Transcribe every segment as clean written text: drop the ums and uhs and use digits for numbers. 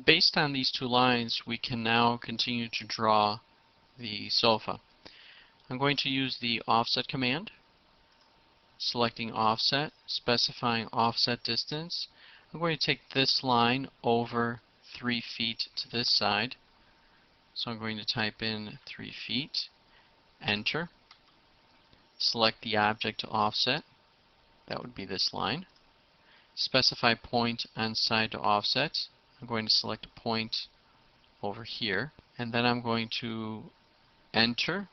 Based on these two lines, we can now continue to draw the sofa. I'm going to use the offset command, selecting offset, specifying offset distance. I'm going to take this line over 3 feet to this side. So I'm going to type in 3 feet, enter, select the object to offset. That would be this line. Specify point on side to offset. I'm going to select a point over here, and then I'm going to enter,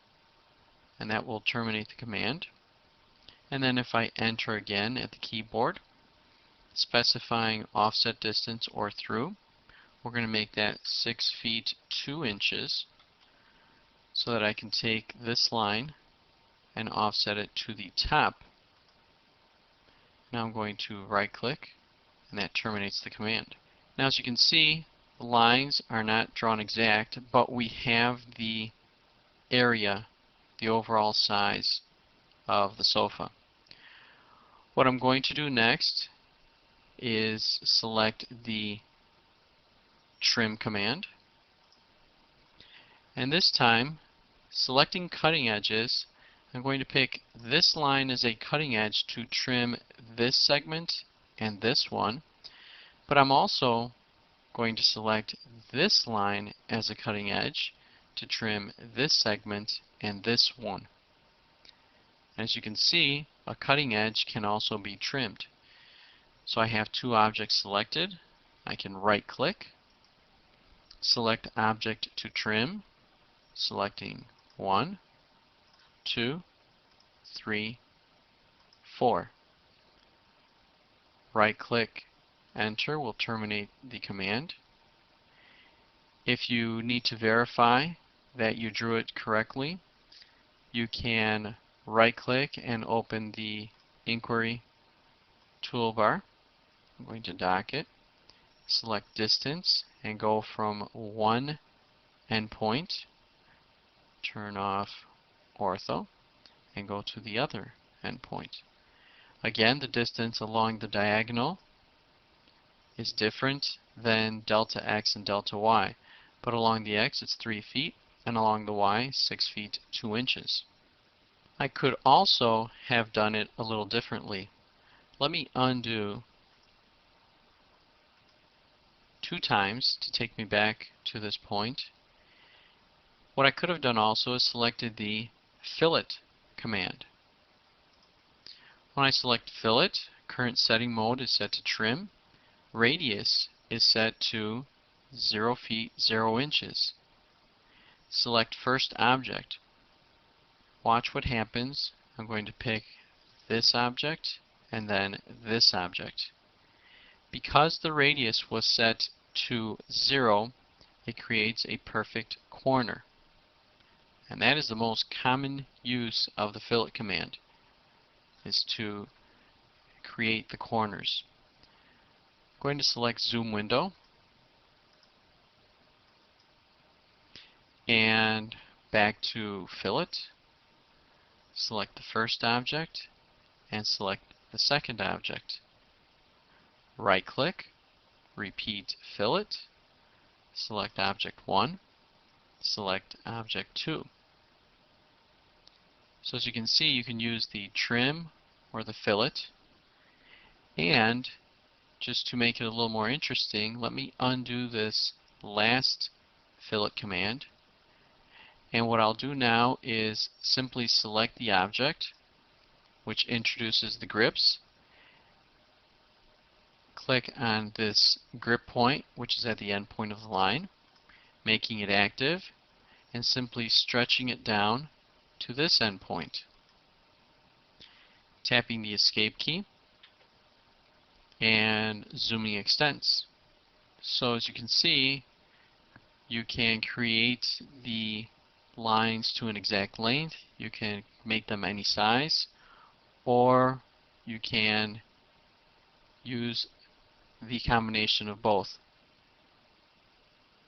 and that will terminate the command. And then if I enter again at the keyboard, specifying offset distance or through, we're going to make that 6 feet 2 inches so that I can take this line and offset it to the top. Now I'm going to right click, and that terminates the command. Now as you can see, the lines are not drawn exact, but we have the area, the overall size of the sofa. What I'm going to do next is select the trim command, and this time, selecting cutting edges, I'm going to pick this line as a cutting edge to trim this segment and this one, but I'm also going to select this line as a cutting edge to trim this segment and this one. As you can see, a cutting edge can also be trimmed. So I have two objects selected. I can right click, select object to trim, selecting 1, 2, 3, 4. Right click, enter will terminate the command. If you need to verify that you drew it correctly, you can right click and open the inquiry toolbar. I'm going to dock it, select distance, and go from one endpoint, turn off ortho, and go to the other endpoint. Again, the distance along the diagonal is different than delta x and delta y, but along the x it's 3 feet, and along the y 6 feet 2 inches. I could also have done it a little differently. Let me undo 2 times to take me back to this point. What I could have done also is selected the fillet command. When I select fillet, current setting mode is set to trim. Radius is set to 0 feet 0 inches. Select first object. Watch what happens. I'm going to pick this object and then this object. Because the radius was set to 0, it creates a perfect corner. And that is the most common use of the fillet command, is to create the corners. I'm going to select zoom window and back to fillet. Select the first object and select the second object. Right click, repeat fillet, select object 1, select object 2. So as you can see, you can use the trim or the fillet, and just to make it a little more interesting, let me undo this last fillet command, and what I'll do now is simply select the object, which introduces the grips. Click on this grip point, which is at the end point of the line, making it active, and simply stretching it down to this end point. Tapping the escape key and zooming extents. So as you can see, you can create the lines to an exact length, you can make them any size, or you can use the combination of both.